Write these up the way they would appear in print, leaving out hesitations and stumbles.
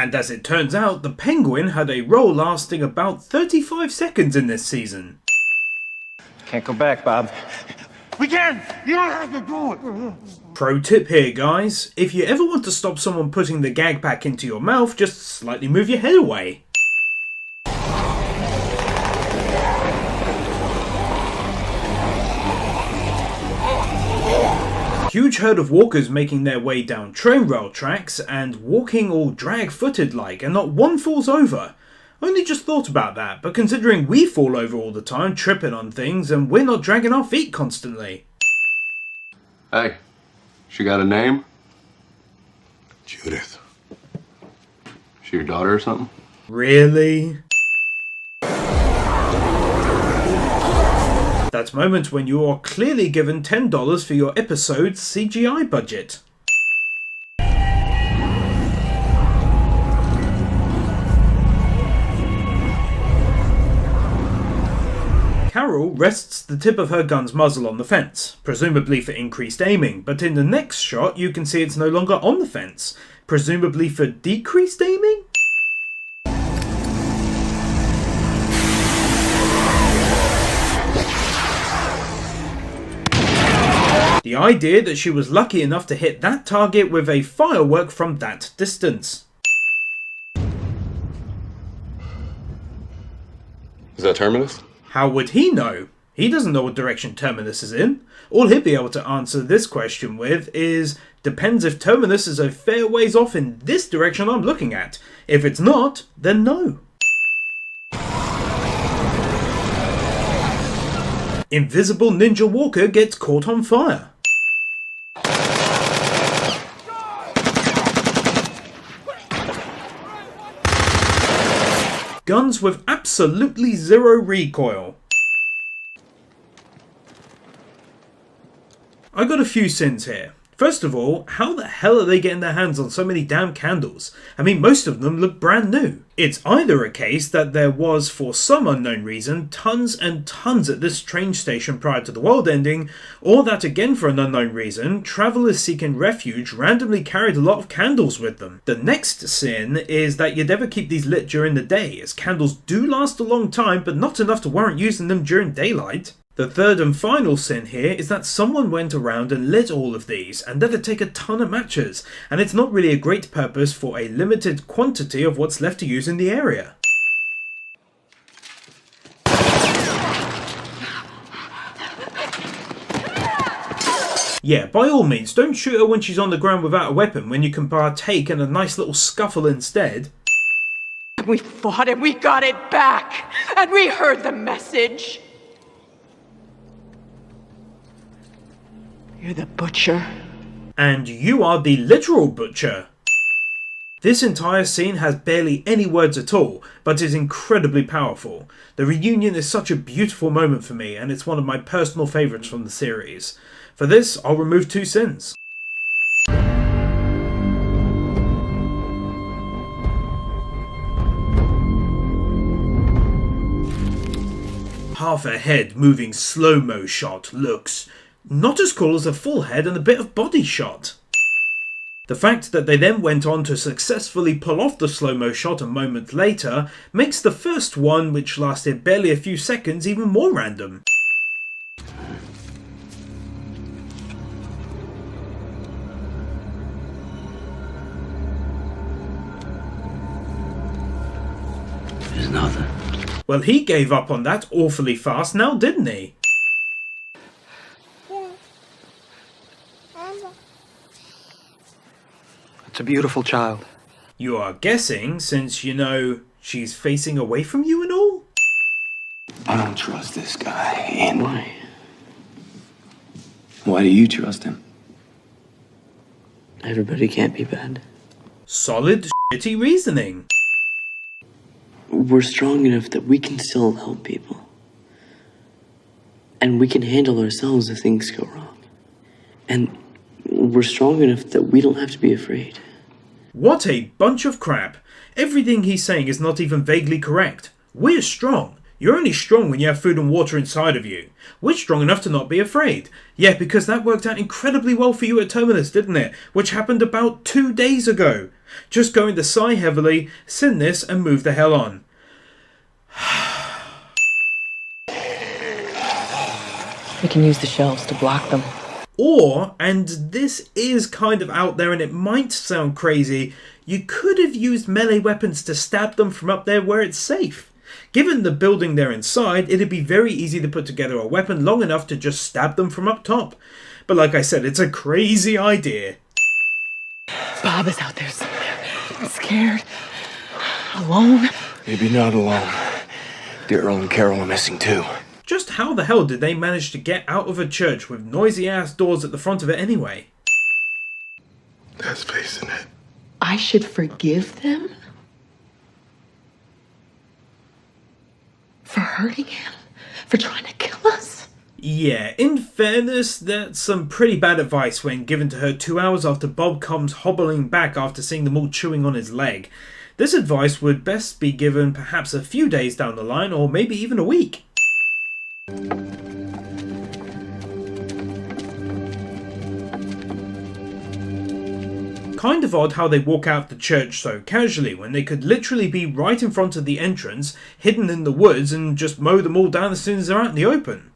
And as it turns out, the Penguin had a role lasting about 35 seconds in this season. Can't go back, Bob. We can! You don't have to do it! Pro tip here, guys. If you ever want to stop someone putting the gag back into your mouth, just slightly move your head away. Huge herd of walkers making their way down train rail tracks and walking all drag-footed like, and not one falls over. Only just thought about that, but considering we fall over all the time, tripping on things, and we're not dragging our feet constantly. Hey, she got a name? Judith. She your daughter or something? Really? That moment when you are clearly given $10 for your episode's CGI budget. Carol rests the tip of her gun's muzzle on the fence, presumably for increased aiming, but in the next shot you can see it's no longer on the fence, presumably for decreased aiming? The idea that she was lucky enough to hit that target with a firework from that distance. Is that Terminus? How would he know? He doesn't know what direction Terminus is in. All he'd be able to answer this question with is, depends if Terminus is a fair ways off in this direction I'm looking at. If it's not, then no. Invisible Ninja Walker gets caught on fire. Guns with absolutely zero recoil. I got a few sins here. First of all, how the hell are they getting their hands on so many damn candles? I mean, most of them look brand new. It's either a case that there was, for some unknown reason, tons and tons at this train station prior to the world ending, or that again for an unknown reason, travellers seeking refuge randomly carried a lot of candles with them. The next sin is that you'd ever keep these lit during the day, as candles do last a long time, but not enough to warrant using them during daylight. The third and final sin here is that someone went around and lit all of these, and that'd take a ton of matches, and it's not really a great purpose for a limited quantity of what's left to use in the area. Yeah, by all means, don't shoot her when she's on the ground without a weapon when you can partake in a nice little scuffle instead. We fought and we got it back, and we heard the message. You're the butcher. And you are the literal butcher. This entire scene has barely any words at all, but is incredibly powerful. The reunion is such a beautiful moment for me, and it's one of my personal favourites from the series. For this, I'll remove 2 sins. Half a head moving slow-mo shot looks not as cool as a full head and a bit of body shot. The fact that they then went on to successfully pull off the slow-mo shot a moment later makes the first one, which lasted barely a few seconds, even more random. There's nothing. Well, he gave up on that awfully fast now, didn't he? It's a beautiful child. You are guessing, since, you know, she's facing away from you and all? I don't trust this guy. And why? Why do you trust him? Everybody can't be bad. Solid, shitty reasoning. We're strong enough that we can still help people. And we can handle ourselves if things go wrong. And we're strong enough that we don't have to be afraid. What a bunch of crap. Everything he's saying is not even vaguely correct. We're strong. You're only strong when you have food and water inside of you. We're strong enough to not be afraid. Yeah, because that worked out incredibly well for you at Terminus, didn't it? Which happened about 2 days ago. Just going to sigh heavily, send this, and move the hell on. We can use the shelves to block them. Or, and this is kind of out there and it might sound crazy, you could have used melee weapons to stab them from up there where it's safe. Given the building they're inside, it'd be very easy to put together a weapon long enough to just stab them from up top. But like I said, it's a crazy idea. Bob is out there somewhere. Scared. Alone. Maybe not alone. The Earl and Carol are missing too. Just how the hell did they manage to get out of a church with noisy ass doors at the front of it anyway? That's space in it. I should forgive them? For hurting him? For trying to kill us? Yeah, in fairness, that's some pretty bad advice when given to her 2 hours after Bob comes hobbling back after seeing them all chewing on his leg. This advice would best be given perhaps a few days down the line, or maybe even a week. Kind of odd how they walk out the church so casually when they could literally be right in front of the entrance, hidden in the woods, and just mow them all down as soon as they're out in the open.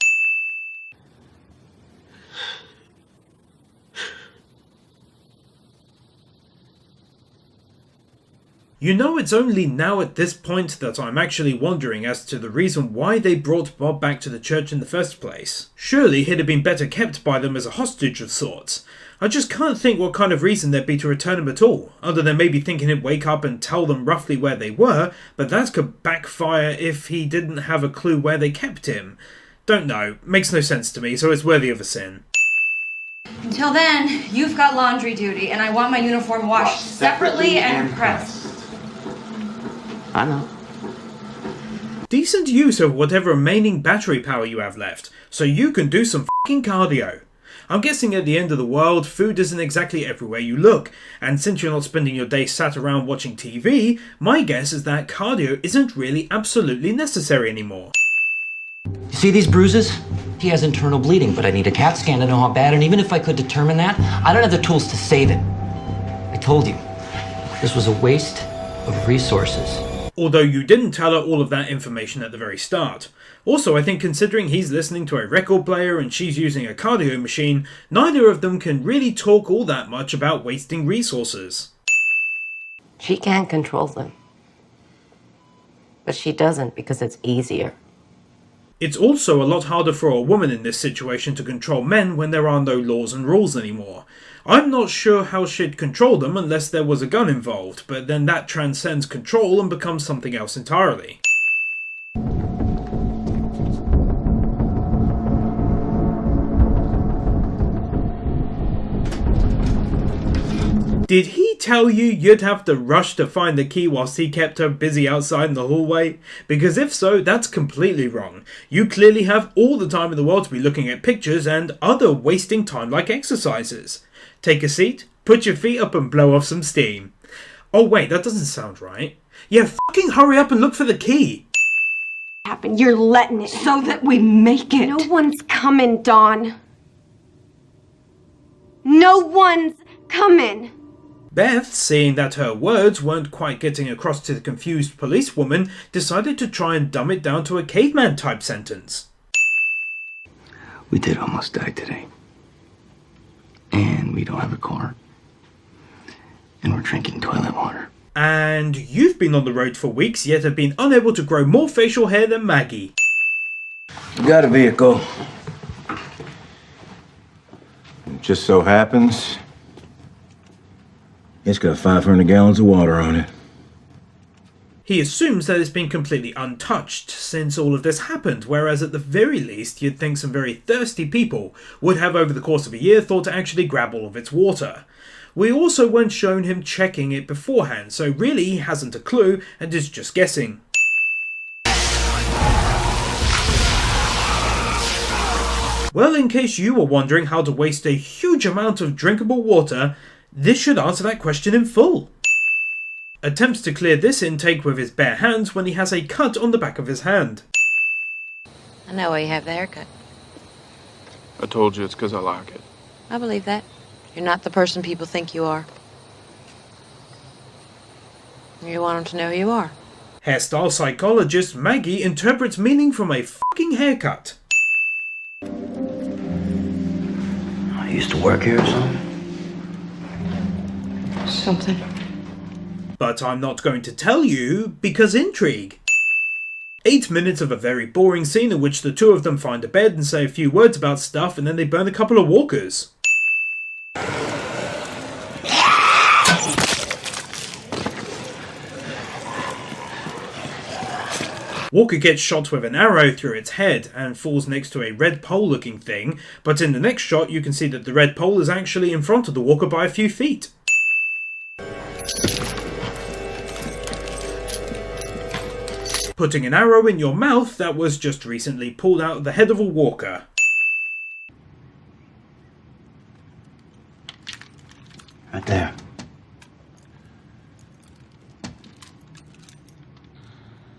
You know, it's only now at this point that I'm actually wondering as to the reason why they brought Bob back to the church in the first place. Surely he'd have been better kept by them as a hostage of sorts. I just can't think what kind of reason there'd be to return him at all, other than maybe thinking he'd wake up and tell them roughly where they were, but that could backfire if he didn't have a clue where they kept him. Don't know, makes no sense to me, so it's worthy of a sin. Until then, you've got laundry duty, and I want my uniform washed separately and pressed. I know. Decent use of whatever remaining battery power you have left, so you can do some fucking cardio. I'm guessing at the end of the world, food isn't exactly everywhere you look, and since you're not spending your day sat around watching TV, my guess is that cardio isn't really absolutely necessary anymore. You see these bruises? He has internal bleeding, but I need a CAT scan to know how bad, and even if I could determine that, I don't have the tools to save it. I told you, this was a waste of resources. Although you didn't tell her all of that information at the very start. Also, I think considering he's listening to a record player and she's using a cardio machine, neither of them can really talk all that much about wasting resources. She can't control them. But she doesn't because it's easier. It's also a lot harder for a woman in this situation to control men when there are no laws and rules anymore. I'm not sure how she'd control them unless there was a gun involved, but then that transcends control and becomes something else entirely. Did he tell you you'd have to rush to find the key whilst he kept her busy outside in the hallway? Because if so, that's completely wrong. You clearly have all the time in the world to be looking at pictures and other wasting time like exercises. Take a seat, put your feet up and blow off some steam. Oh wait, that doesn't sound right. Yeah, fucking hurry up and look for the key. You're letting it so that we make it. No one's coming, Dawn. No one's coming. Beth, seeing that her words weren't quite getting across to the confused policewoman, decided to try and dumb it down to a caveman type sentence. We did almost die today. And we don't have a car. And we're drinking toilet water. And you've been on the road for weeks, yet have been unable to grow more facial hair than Maggie. You got a vehicle. It just so happens it's got 500 gallons of water on it. He assumes that it's been completely untouched since all of this happened, whereas at the very least you'd think some very thirsty people would have over the course of a year thought to actually grab all of its water. We also weren't shown him checking it beforehand, so really he hasn't a clue and is just guessing. Well, in case you were wondering how to waste a huge amount of drinkable water, this should answer that question in full. Attempts to clear this intake with his bare hands when he has a cut on the back of his hand. I know why you have the haircut. I told you it's because I like it. I believe that. You're not the person people think you are. You want them to know who you are. Hairstyle psychologist Maggie interprets meaning from a fucking haircut. I used to work here or something? Something. But I'm not going to tell you because intrigue. 8 minutes of a very boring scene in which the two of them find a bed and say a few words about stuff and then they burn a couple of walkers. Walker gets shot with an arrow through its head and falls next to a red pole looking thing, but in the next shot you can see that the red pole is actually in front of the walker by a few feet. Putting an arrow in your mouth that was just recently pulled out of the head of a walker. Right there.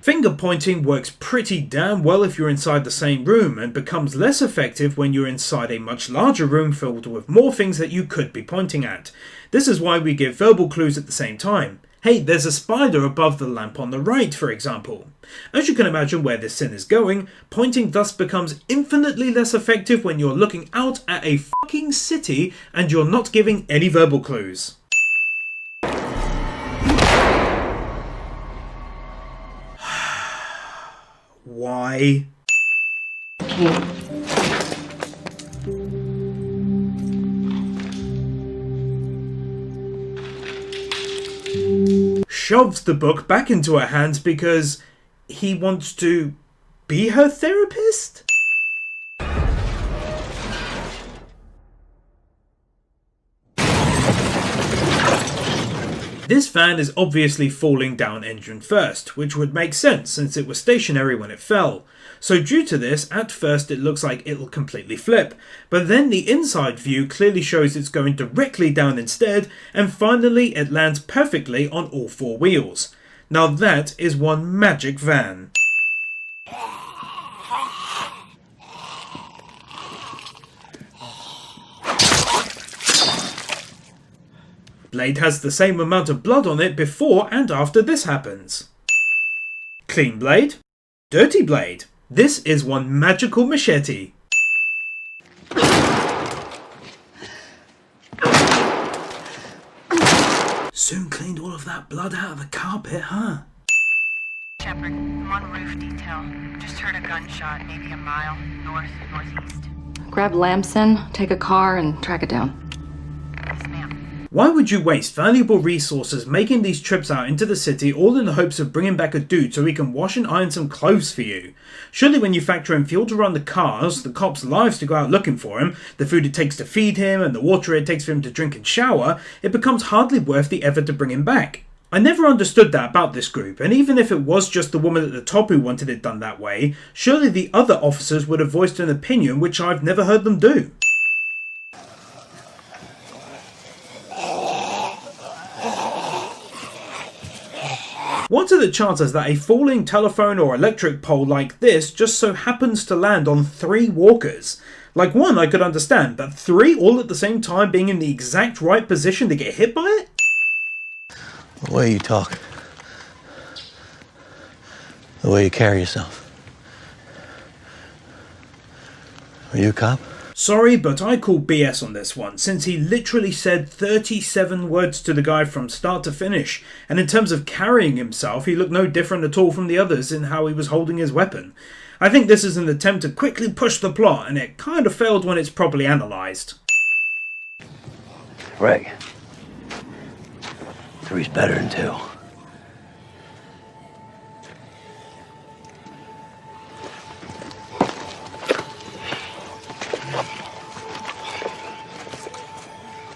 Finger pointing works pretty damn well if you're inside the same room and becomes less effective when you're inside a much larger room filled with more things that you could be pointing at. This is why we give verbal clues at the same time. Hey, there's a spider above the lamp on the right, for example. As you can imagine where this scene is going, pointing thus becomes infinitely less effective when you're looking out at a fucking city and you're not giving any verbal clues. Why? Shoves the book back into her hands because he wants to be her therapist? This van is obviously falling down engine first, which would make sense since it was stationary when it fell. So due to this, at first it looks like it'll completely flip, but then the inside view clearly shows it's going directly down instead, and finally it lands perfectly on all four wheels. Now that is one magic van. Blade has the same amount of blood on it before and after this happens. Clean blade, dirty blade. This is one magical machete. Soon cleaned all of that blood out of the carpet, huh? Shepard, I'm on roof detail. Just heard a gunshot, maybe a mile northeast. Grab Lamson, take a car, and track it down. Why would you waste valuable resources making these trips out into the city all in the hopes of bringing back a dude so he can wash and iron some clothes for you? Surely when you factor in fuel to run the cars, the cops' lives to go out looking for him, the food it takes to feed him, and the water it takes for him to drink and shower, it becomes hardly worth the effort to bring him back. I never understood that about this group, and even if it was just the woman at the top who wanted it done that way, surely the other officers would have voiced an opinion which I've never heard them do. What are the chances that a falling telephone or electric pole like this just so happens to land on 3 walkers? Like 1 I could understand, but 3 all at the same time being in the exact right position to get hit by it? The way you talk. The way you carry yourself. Are you a cop? Sorry, but I call BS on this one, since he literally said 37 words to the guy from start to finish, and in terms of carrying himself, he looked no different at all from the others in how he was holding his weapon. I think this is an attempt to quickly push the plot, and it kind of failed when it's properly analysed. Rick. 3's better than 2.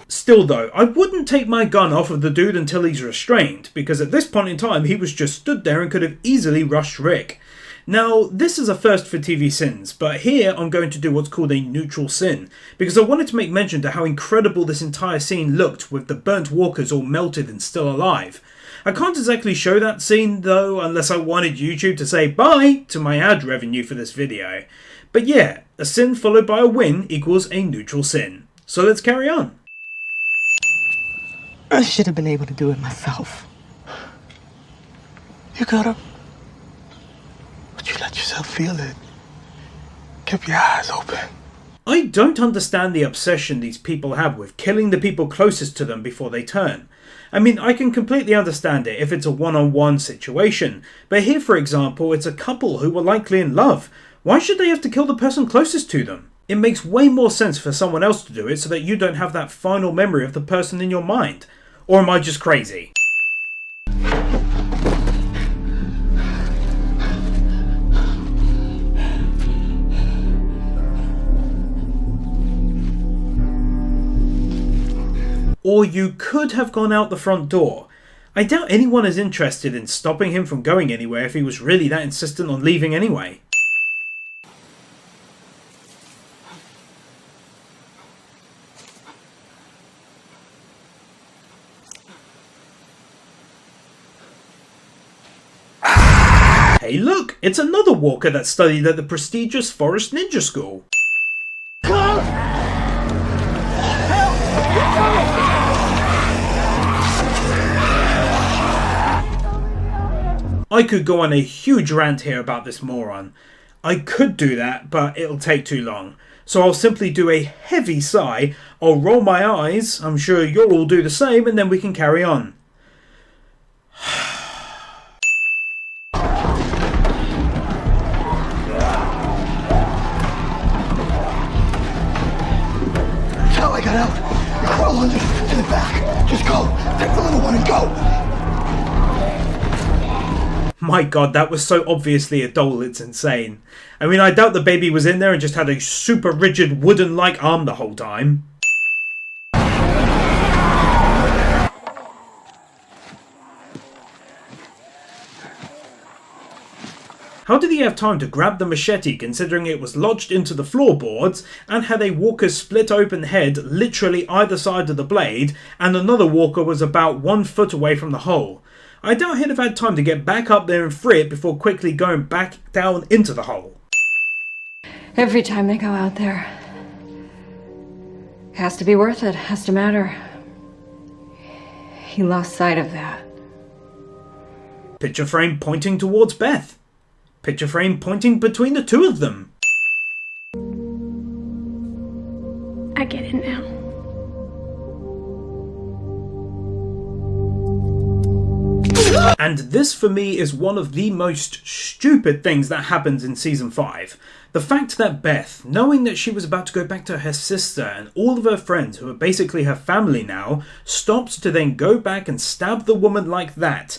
Still though, I wouldn't take my gun off of the dude until he's restrained, because at this point in time he was just stood there and could have easily rushed Rick. Now, this is a first for TV sins, but here I'm going to do what's called a neutral sin, because I wanted to make mention to how incredible this entire scene looked with the burnt walkers all melted and still alive. I can't exactly show that scene though, unless I wanted YouTube to say bye to my ad revenue for this video. But yeah, a sin followed by a win equals a neutral sin. So let's carry on. I should have been able to do it myself. You could have. But you let yourself feel it. Kept your eyes open. I don't understand the obsession these people have with killing the people closest to them before they turn. I mean, I can completely understand it if it's a one-on-one situation, but here, for example, it's a couple who were likely in love. Why should they have to kill the person closest to them? It makes way more sense for someone else to do it so that you don't have that final memory of the person in your mind. Or am I just crazy? Or you could have gone out the front door. I doubt anyone is interested in stopping him from going anywhere if he was really that insistent on leaving anyway. Hey look, it's another walker that studied at the prestigious Forest Ninja School. I could go on a huge rant here about this moron. I could do that, but it'll take too long. So I'll simply do a heavy sigh, I'll roll my eyes, I'm sure you'll all do the same, and then we can carry on. That's how I got out. You crawl under to the back. Just go. Take the little one and go. My god, that was so obviously a doll, it's insane. I mean, I doubt the baby was in there and just had a super rigid wooden-like arm the whole time. How did he have time to grab the machete considering it was lodged into the floorboards and had a walker's split open head literally either side of the blade and another walker was about 1 foot away from the hole? I doubt he'd have had time to get back up there and free it before quickly going back down into the hole. Every time they go out there, has to be worth it, has to matter. He lost sight of that. Picture frame pointing towards Beth. Picture frame pointing between the two of them. I get it now. And this for me is one of the most stupid things that happens in season 5. The fact that Beth, knowing that she was about to go back to her sister and all of her friends who are basically her family now, stops to then go back and stab the woman like that.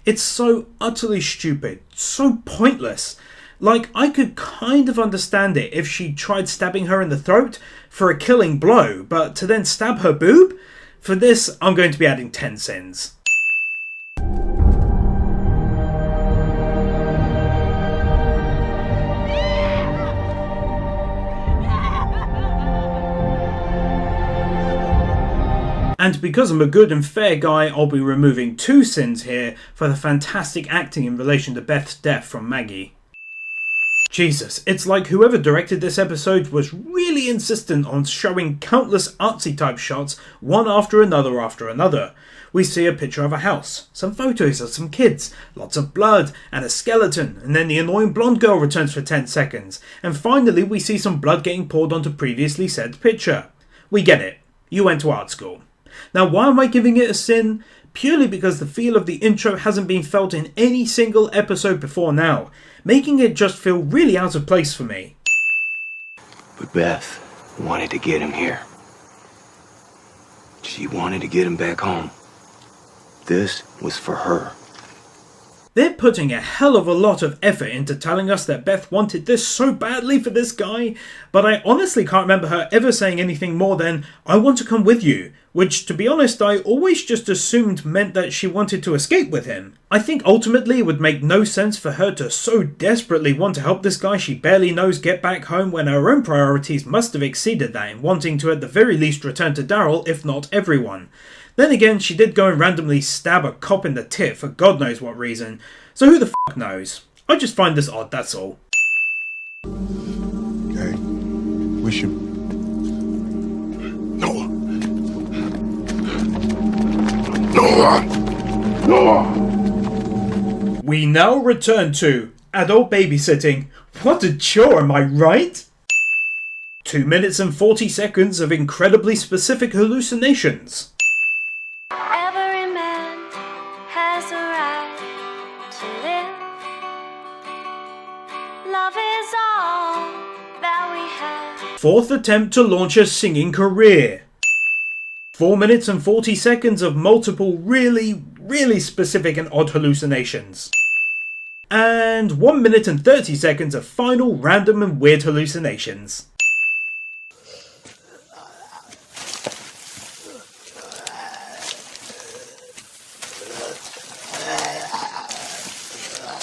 It's so utterly stupid, so pointless. Like, I could kind of understand it if she tried stabbing her in the throat for a killing blow, but to then stab her boob? For this, I'm going to be adding 10 sins. And because I'm a good and fair guy, I'll be removing 2 sins here for the fantastic acting in relation to Beth's death from Maggie. Jesus, it's like whoever directed this episode was really insistent on showing countless artsy type shots one after another. We see a picture of a house, some photos of some kids, lots of blood and a skeleton, and then the annoying blonde girl returns for 10 seconds, and finally we see some blood getting poured onto previously said picture. We get it, you went to art school. Now why am I giving it a sin? Purely because the feel of the intro hasn't been felt in any single episode before now, making it just feel really out of place for me. But Beth wanted to get him here. She wanted to get him back home. This was for her. They're putting a hell of a lot of effort into telling us that Beth wanted this so badly for this guy, but I honestly can't remember her ever saying anything more than, "I want to come with you," which, to be honest, I always just assumed meant that she wanted to escape with him. I think ultimately it would make no sense for her to so desperately want to help this guy she barely knows get back home when her own priorities must have exceeded that in wanting to at the very least return to Daryl, if not everyone. Then again, she did go and randomly stab a cop in the tit for God knows what reason, so who the fuck knows? I just find this odd, that's all. Okay, we should... Noah! Noah! Noah! We now return to adult babysitting. What a chore, am I right? 2 minutes and 40 seconds of incredibly specific hallucinations. Every man has a right to live. Love is all that we have. Fourth attempt to launch a singing career. 4 minutes and 40 seconds of multiple really specific and odd hallucinations. And 1 minute and 30 seconds of final random and weird hallucinations.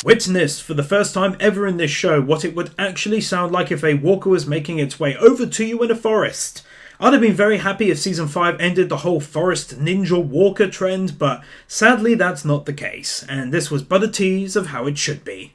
Witnessed for the first time ever in this show what it would actually sound like if a walker was making its way over to you in a forest. I'd have been very happy if Season 5 ended the whole forest ninja walker trend, but sadly that's not the case, and this was but a tease of how it should be.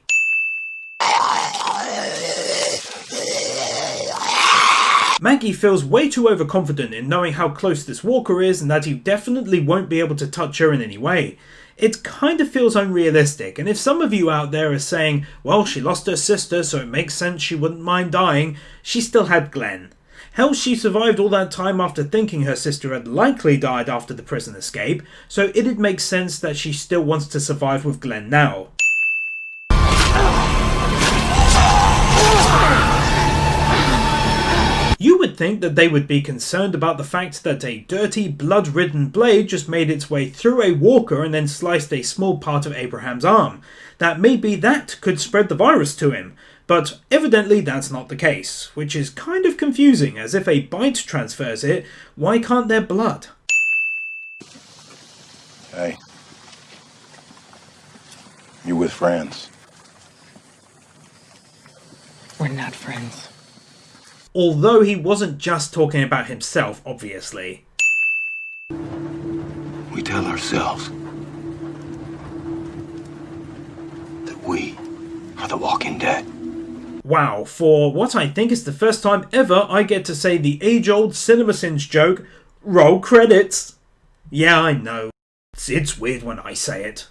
Maggie feels way too overconfident in knowing how close this walker is and that he definitely won't be able to touch her in any way. It kind of feels unrealistic, and if some of you out there are saying, well, she lost her sister so it makes sense she wouldn't mind dying, she still had Glenn. Hell, she survived all that time after thinking her sister had likely died after the prison escape, so it'd make sense that she still wants to survive with Glenn now. You would think that they would be concerned about the fact that a dirty, blood-ridden blade just made its way through a walker and then sliced a small part of Abraham's arm. That maybe that could spread the virus to him, but evidently that's not the case, which is kind of confusing, as if a bite transfers it, why can't there blood? Hey. You with friends? We're not friends. Although he wasn't just talking about himself, obviously. We tell ourselves that we are the Walking Dead. Wow, for what I think is the first time ever I get to say the age-old CinemaSins joke, roll credits. Yeah, I know. It's weird when I say it.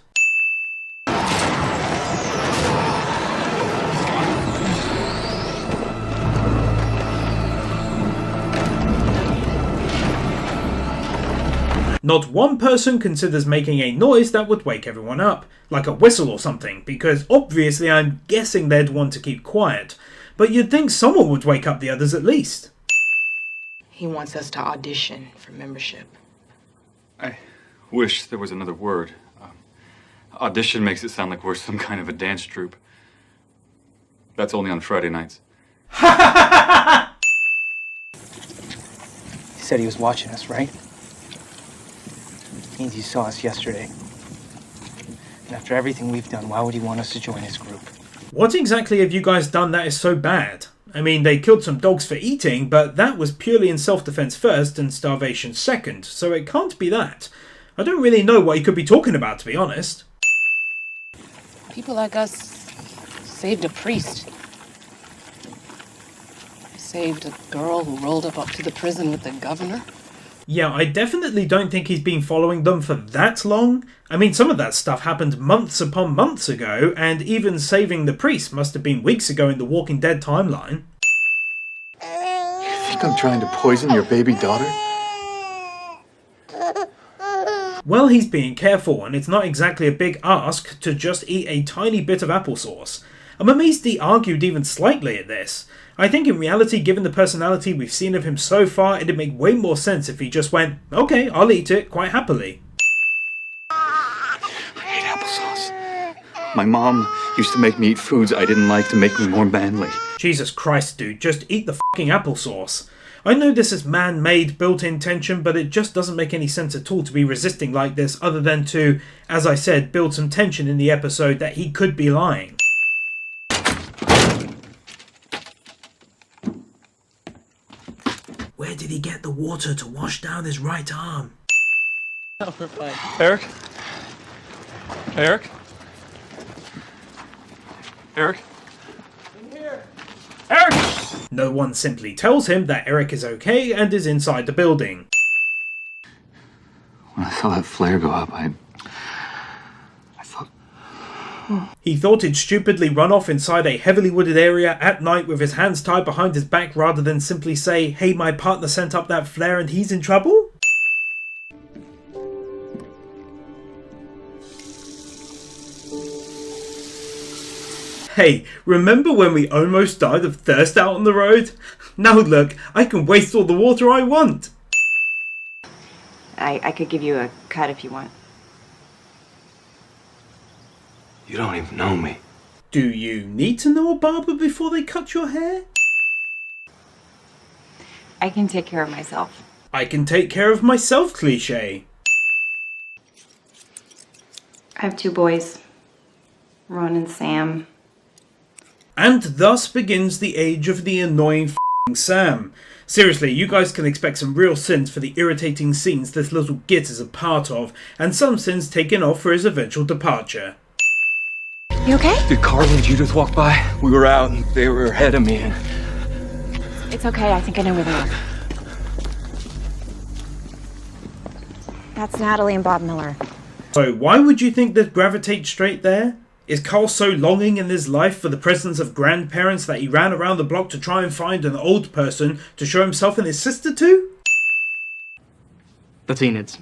Not one person considers making a noise that would wake everyone up, like a whistle or something, because obviously I'm guessing they'd want to keep quiet, but you'd think someone would wake up the others at least. He wants us to audition for membership. I wish there was another word. Audition makes it sound like we're some kind of a dance troupe. That's only on Friday nights. He said he was watching us, right? Means he saw us yesterday. And after everything we've done, why would he want us to join his group? What exactly have you guys done that is so bad? I mean, they killed some dogs for eating, but that was purely in self-defense first and starvation second, so it can't be that. I don't really know what he could be talking about, to be honest. People like us saved a priest. Saved a girl who rolled up to the prison with the governor. Yeah, I definitely don't think he's been following them for that long. I mean, some of that stuff happened months upon months ago, and even saving the priest must have been weeks ago in the Walking Dead timeline. You think I'm trying to poison your baby daughter? Well, he's being careful, and it's not exactly a big ask to just eat a tiny bit of applesauce. I'm amazed he argued even slightly at this. I think in reality, given the personality we've seen of him so far, it'd make way more sense if he just went, okay, I'll eat it, quite happily. I hate applesauce. My mom used to make me eat foods I didn't like to make me more manly. Jesus Christ, dude, just eat the fucking applesauce. I know this is man-made, built-in tension, but it just doesn't make any sense at all to be resisting like this other than to, as I said, build some tension in the episode that he could be lying. Where did he get the water to wash down his right arm? Oh, we're fine. Eric? Eric? Eric? Eric! No one simply tells him that Eric is okay and is inside the building. When I saw that flare go up, I thought... He thought he'd stupidly run off inside a heavily wooded area at night with his hands tied behind his back rather than simply say, hey, my partner sent up that flare and he's in trouble? Hey, remember when we almost died of thirst out on the road? Now look, I can waste all the water I want. I could give you a cut if you want. You don't even know me. Do you need to know a barber before they cut your hair? I can take care of myself. I can take care of myself cliché. I have 2 boys, Ron and Sam. And thus begins the age of the annoying f***ing Sam. Seriously, you guys can expect some real sins for the irritating scenes this little git is a part of, and some sins taken off for his eventual departure. You okay? Did Carl and Judith walk by? We were out and they were ahead of me and... It's okay, I think I know where they are. That's Natalie and Bob Miller. So why would you think they'd gravitate straight there? Is Carl so longing in his life for the presence of grandparents that he ran around the block to try and find an old person to show himself and his sister to? The Teenage.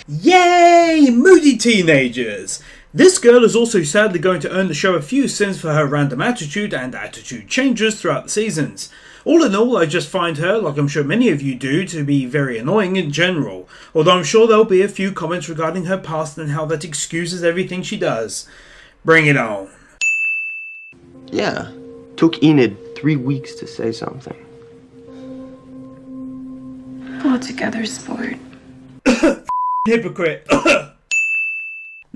Yay! Moody teenagers! This girl is also sadly going to earn the show a few sins for her random attitude and attitude changes throughout the seasons. All in all, I just find her, like I'm sure many of you do, to be very annoying in general, although I'm sure there'll be a few comments regarding her past and how that excuses everything she does. Bring it on. Yeah, took Enid 3 weeks to say something. Pull it together, sport. Hypocrite.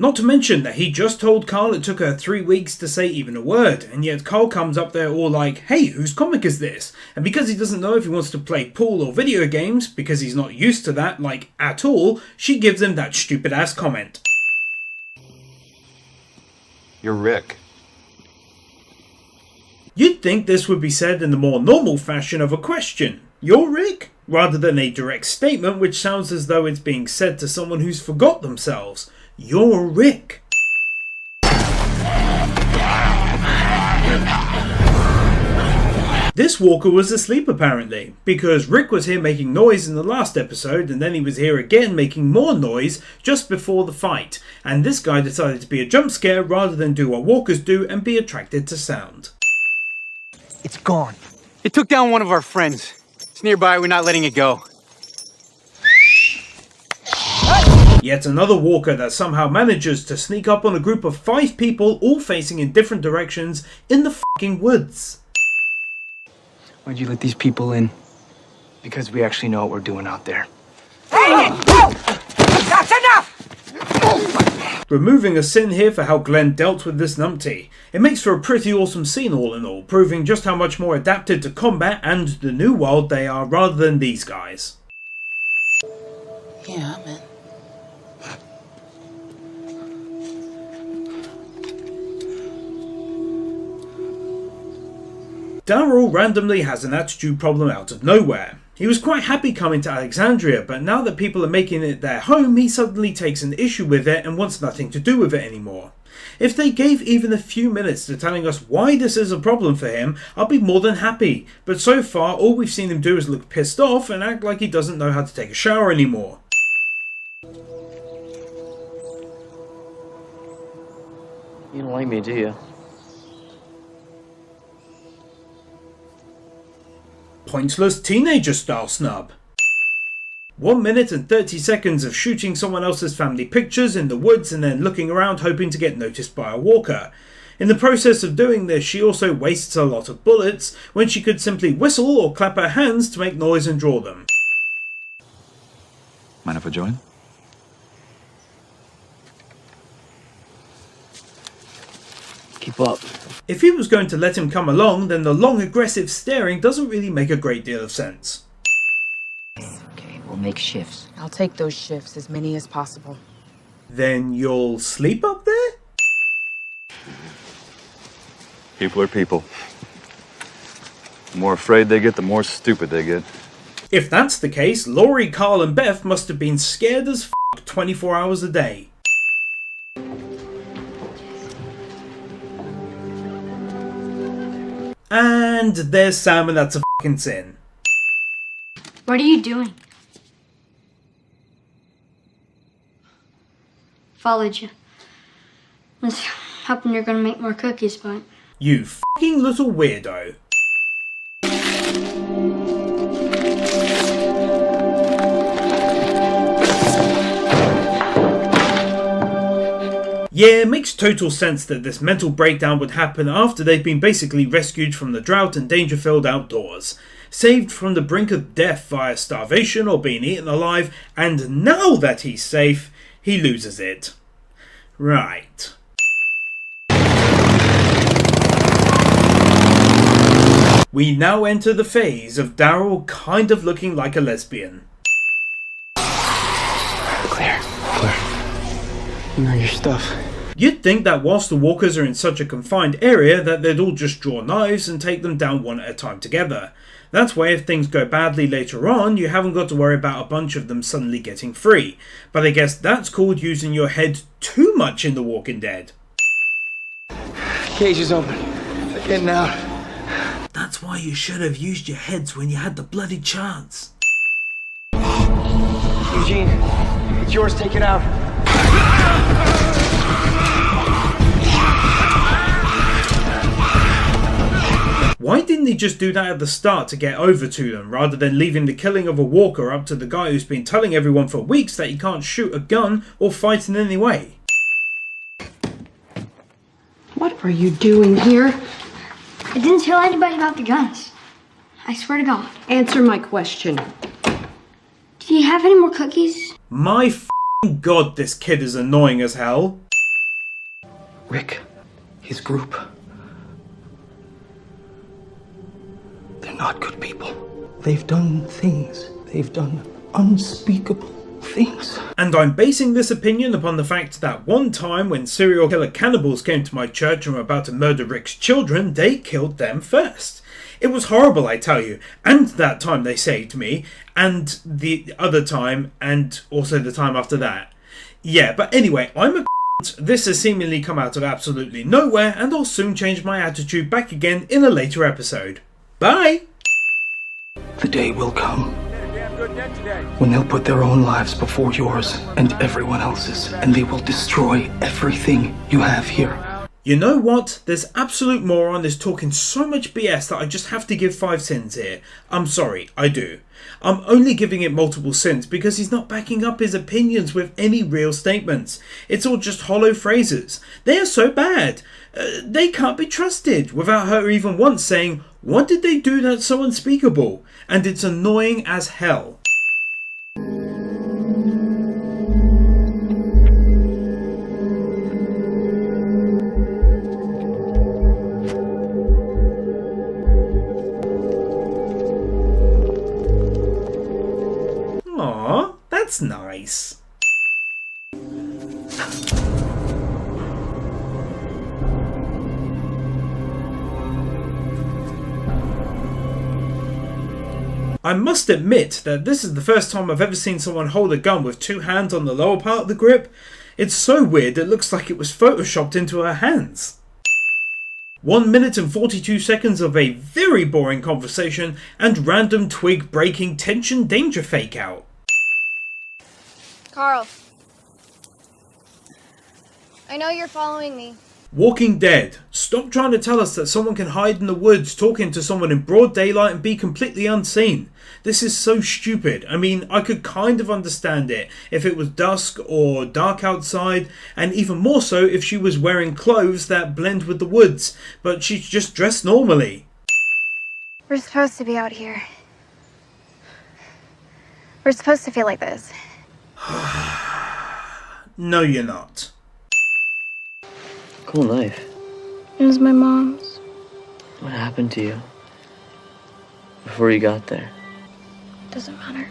Not to mention that he just told Carl it took her 3 weeks to say even a word, and yet Carl comes up there all like, hey, whose comic is this? And because he doesn't know if he wants to play pool or video games, because he's not used to that, like, at all, she gives him that stupid ass comment. You're Rick. You'd think this would be said in the more normal fashion of a question. You're Rick? Rather than a direct statement which sounds as though it's being said to someone who's forgot themselves. You're Rick. This walker was asleep apparently, because Rick was here making noise in the last episode and then he was here again making more noise just before the fight, and this guy decided to be a jump scare rather than do what walkers do and be attracted to sound. It's gone. It took down one of our friends. It's nearby, we're not letting it go. Yet another walker that somehow manages to sneak up on a group of 5 people all facing in different directions in the fucking woods. Why'd you let these people in? Because we actually know what we're doing out there. Hey! Whoa! That's enough! Removing a sin here for how Glenn dealt with this numpty. It makes for a pretty awesome scene all in all, proving just how much more adapted to combat and the new world they are rather than these guys. Yeah, man. Daryl randomly has an attitude problem out of nowhere. He was quite happy coming to Alexandria, but now that people are making it their home, he suddenly takes an issue with it and wants nothing to do with it anymore. If they gave even a few minutes to telling us why this is a problem for him, I'll be more than happy, but so far all we've seen him do is look pissed off and act like he doesn't know how to take a shower anymore. You don't like me, do you? Pointless teenager style snub. 1 minute and 30 seconds of shooting someone else's family pictures in the woods and then looking around hoping to get noticed by a walker. In the process of doing this, she also wastes a lot of bullets when she could simply whistle or clap her hands to make noise and draw them. Mind if I join? Keep up. If he was going to let him come along, then the long aggressive staring doesn't really make a great deal of sense. Okay, We'll make shifts. I'll take those shifts, as many as possible. Then you'll sleep up there? People are people. The more afraid they get, the more stupid they get. If that's the case, Laurie, Carl and Beth must have been scared as f 24 hours a day. And there's Sam, and that's a f***ing sin. What are you doing? Followed you. I was hoping you're gonna make more cookies, but... You f***ing little weirdo. Yeah, it makes total sense that this mental breakdown would happen after they've been basically rescued from the drought and danger-filled outdoors, saved from the brink of death via starvation or being eaten alive, and now that he's safe, he loses it. Right. We now enter the phase of Daryl kind of looking like a lesbian. Claire. You know your stuff. You'd think that whilst the walkers are in such a confined area that they'd all just draw knives and take them down one at a time together. That way, if things go badly later on, you haven't got to worry about a bunch of them suddenly getting free. But I guess that's called using your head too much in The Walking Dead. Cage is open. They're getting out. That's why you should have used your heads when you had the bloody chance. Eugene, it's yours. Take it out. Why didn't he just do that at the start to get over to them, rather than leaving the killing of a walker up to the guy who's been telling everyone for weeks that he can't shoot a gun or fight in any way? What are you doing here? I didn't tell anybody about the guns. I swear to God. Answer my question. Do you have any more cookies? My f***ing god, this kid is annoying as hell. Rick, his group. They're not good people. They've done things. They've done unspeakable things. And I'm basing this opinion upon the fact that one time when serial killer cannibals came to my church and were about to murder Rick's children, they killed them first. It was horrible, I tell you. And that time they saved me, and the other time, and also the time after that. Yeah, but anyway, I'm a this has seemingly come out of absolutely nowhere, and I'll soon change my attitude back again in a later episode. Bye! The day will come when they'll put their own lives before yours and everyone else's, and they will destroy everything you have here. You know what? This absolute moron is talking so much BS that I just have to give 5 sins here. I'm sorry, I do. I'm only giving it multiple sins because he's not backing up his opinions with any real statements. It's all just hollow phrases. They are so bad. They can't be trusted, without her even once saying, "What did they do that's so unspeakable?" And it's annoying as hell. Aw, that's nice. I must admit that this is the first time I've ever seen someone hold a gun with 2 hands on the lower part of the grip. It's so weird it looks like it was photoshopped into her hands. 1 minute and 42 seconds of a very boring conversation and random twig breaking tension danger fake out. Carl. I know you're following me. Walking Dead. Stop trying to tell us that someone can hide in the woods talking to someone in broad daylight and be completely unseen. This is so stupid. I mean, I could kind of understand it if it was dusk or dark outside, and even more so if she was wearing clothes that blend with the woods, but she's just dressed normally. We're supposed to be out here. We're supposed to feel like this. No, you're not. Cool knife. It was my mom's. What happened to you before you got there? Doesn't matter.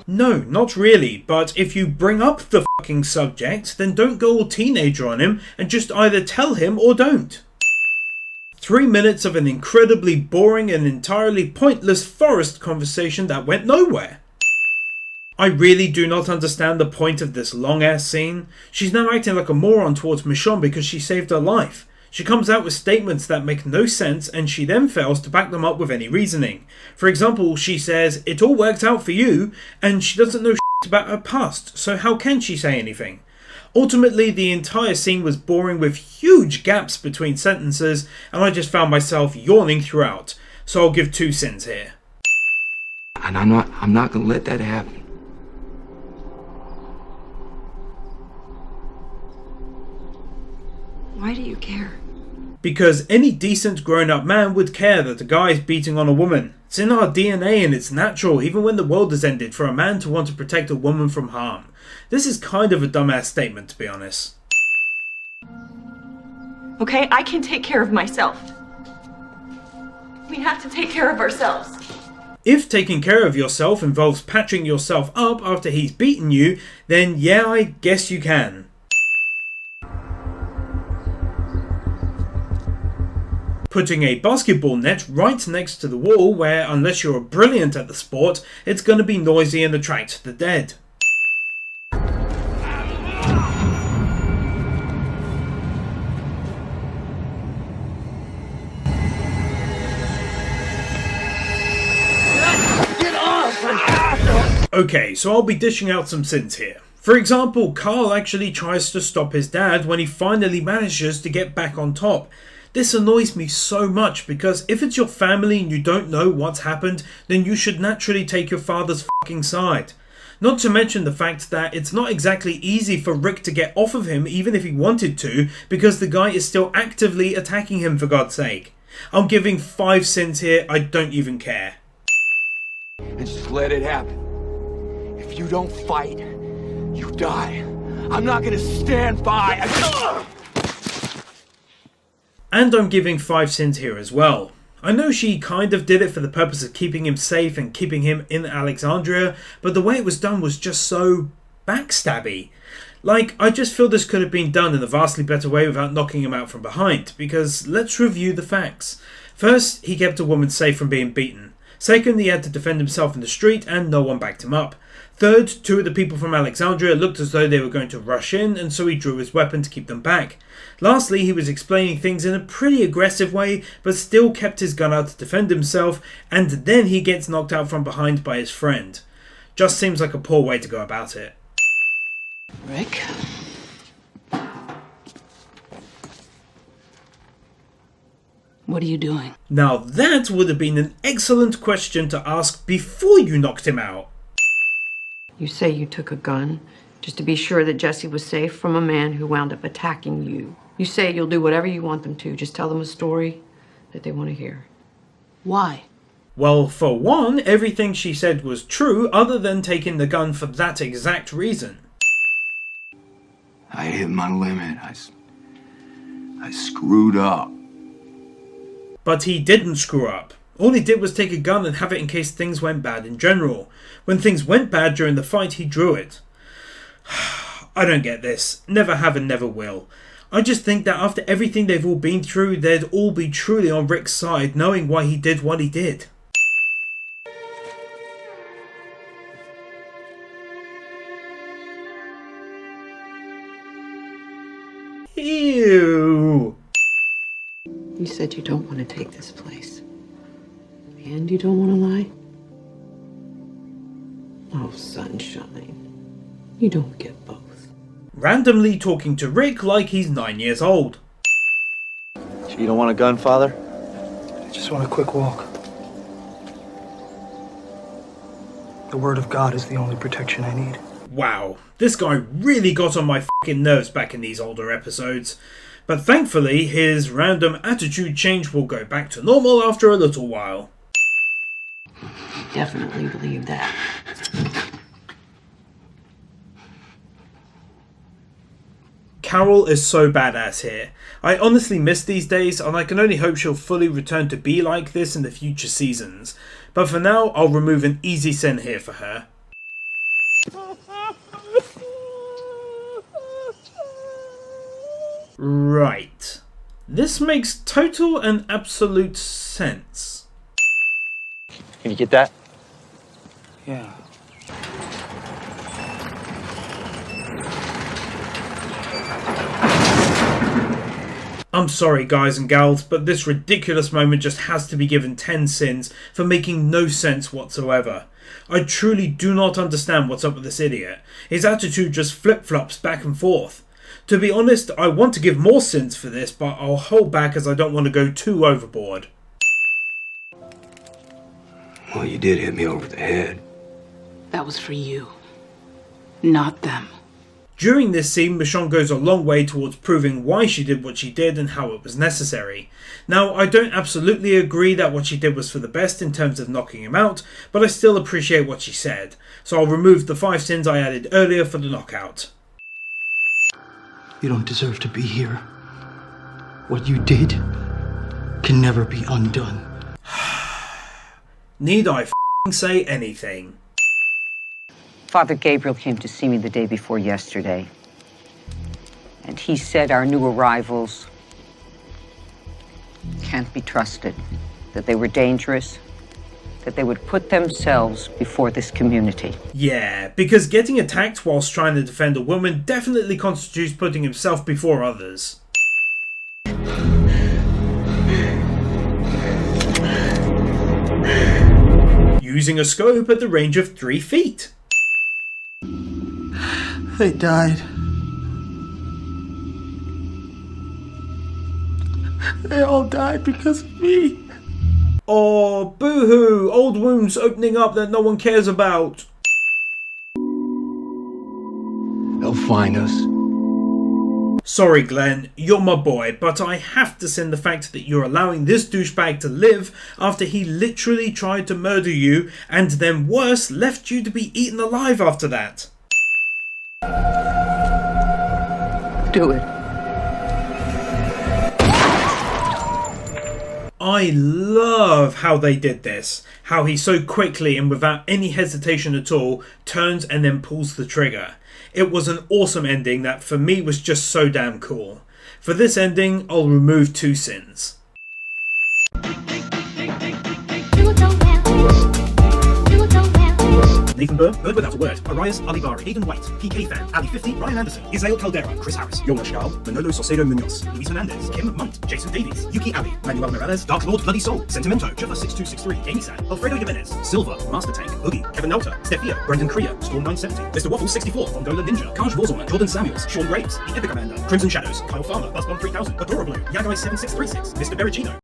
No, not really, but if you bring up the fucking subject, then don't go all teenager on him and just either tell him or don't. 3 minutes of an incredibly boring and entirely pointless forest conversation that went nowhere. I really do not understand the point of this long ass scene. She's now acting like a moron towards Michonne because she saved her life. She comes out with statements that make no sense and she then fails to back them up with any reasoning. For example, she says, "It all worked out for you," and she doesn't know shit about her past, so how can she say anything? Ultimately, the entire scene was boring with huge gaps between sentences, and I just found myself yawning throughout. So I'll give 2 cents here. And I'm not gonna let that happen. Why do you care? Because any decent grown-up man would care that a guy is beating on a woman. It's in our DNA and it's natural, even when the world has ended, for a man to want to protect a woman from harm. This is kind of a dumbass statement, to be honest. Okay, I can take care of myself. We have to take care of ourselves. If taking care of yourself involves patching yourself up after he's beaten you, then yeah, I guess you can. Putting a basketball net right next to the wall where, unless you're brilliant at the sport, it's going to be noisy and attract the dead. Okay, so I'll be dishing out some sins here. For example, Carl actually tries to stop his dad when he finally manages to get back on top. This annoys me so much because if it's your family and you don't know what's happened, then you should naturally take your father's fucking side. Not to mention the fact that it's not exactly easy for Rick to get off of him even if he wanted to, because the guy is still actively attacking him, for God's sake. I'm giving 5 cents here, I don't even care. And just let it happen. If you don't fight, you die. I'm not gonna stand by. And I'm giving 5 cents here as well. I know she kind of did it for the purpose of keeping him safe and keeping him in Alexandria, but the way it was done was just so backstabby. Like, I just feel this could have been done in a vastly better way without knocking him out from behind, because let's review the facts. First, he kept a woman safe from being beaten. Second, he had to defend himself in the street and no one backed him up. Third, 2 of the people from Alexandria looked as though they were going to rush in, and so he drew his weapon to keep them back. Lastly, he was explaining things in a pretty aggressive way, but still kept his gun out to defend himself, and then he gets knocked out from behind by his friend. Just seems like a poor way to go about it. Rick? What are you doing? Now that would have been an excellent question to ask before you knocked him out. You say you took a gun just to be sure that Jesse was safe from a man who wound up attacking you. You say you'll do whatever you want them to. Just tell them a story that they want to hear. Why? Well, for one, everything she said was true other than taking the gun for that exact reason. I hit my limit. I screwed up. But he didn't screw up. All he did was take a gun and have it in case things went bad in general. When things went bad during the fight, he drew it. I don't get this. Never have and never will. I just think that after everything they've all been through, they'd all be truly on Rick's side, knowing why he did what he did. Ew. You said you don't want to take this place. And you don't want to lie? Oh, sunshine. You don't get both. Randomly talking to Rick like he's 9 years old. So you don't want a gun, Father? I just want a quick walk. The word of God is the only protection I need. Wow, this guy really got on my fucking nerves back in these older episodes. But thankfully, his random attitude change will go back to normal after a little while. Definitely believe that. Carol is so badass here. I honestly miss these days, and I can only hope she'll fully return to be like this in the future seasons. But for now, I'll remove an easy sin here for her. Right. This makes total and absolute sense. Can you get that? Yeah. I'm sorry guys and gals, but this ridiculous moment just has to be given 10 sins for making no sense whatsoever. I truly do not understand what's up with this idiot. His attitude just flip-flops back and forth. To be honest, I want to give more sins for this, but I'll hold back as I don't want to go too overboard. Well, you did hit me over the head. That was for you, not them. During this scene, Michonne goes a long way towards proving why she did what she did and how it was necessary. Now, I don't absolutely agree that what she did was for the best in terms of knocking him out, but I still appreciate what she said, so I'll remove the 5 sins I added earlier for the knockout. You don't deserve to be here. What you did can never be undone. Need I say anything? Father Gabriel came to see me the day before yesterday. And he said our new arrivals can't be trusted, that they were dangerous, that they would put themselves before this community. Yeah, because getting attacked whilst trying to defend a woman definitely constitutes putting himself before others. Using a scope at the range of 3 feet. They died. They all died because of me. Oh, boo-hoo! Old wounds opening up that no one cares about. They'll find us. Sorry, Glenn, you're my boy, but I have to send the fact that you're allowing this douchebag to live after he literally tried to murder you and then worse, left you to be eaten alive after that. Do it. I love how they did this. How he so quickly and without any hesitation at all turns and then pulls the trigger. It was an awesome ending that for me was just so damn cool. For this ending, I'll remove 2 sins. Nathan Burr, Bird Without a Word, Arias Alibari, Aidan White, BigCalMan, Ali 50, Ryan Anderson, Israel Caldera, Chris Harris, Jonas Schal, Manolo Saucedo Munoz, Luis Hernandez, Kim Munt, Jason Davies, Yuki Ali, Manuel Morales, Dark Lord Bloody Soul, Sentimento, Jaffa 6263, Amy San, Alfredo Jimenez, Silva, Master Tank, Boogie, Kevin Nauta, Stefio, Brendan Kriya, Storm 970, Mr. Waffle 64, Fondola Ninja, Kaj Vorzelman, Jordan Samuels, Sean Graves, The Epic Commander, Crimson Shadows, Kyle Farmer, Buzzbomb 3000, Adora Blue, Yagai 7636, Mr. Berigino,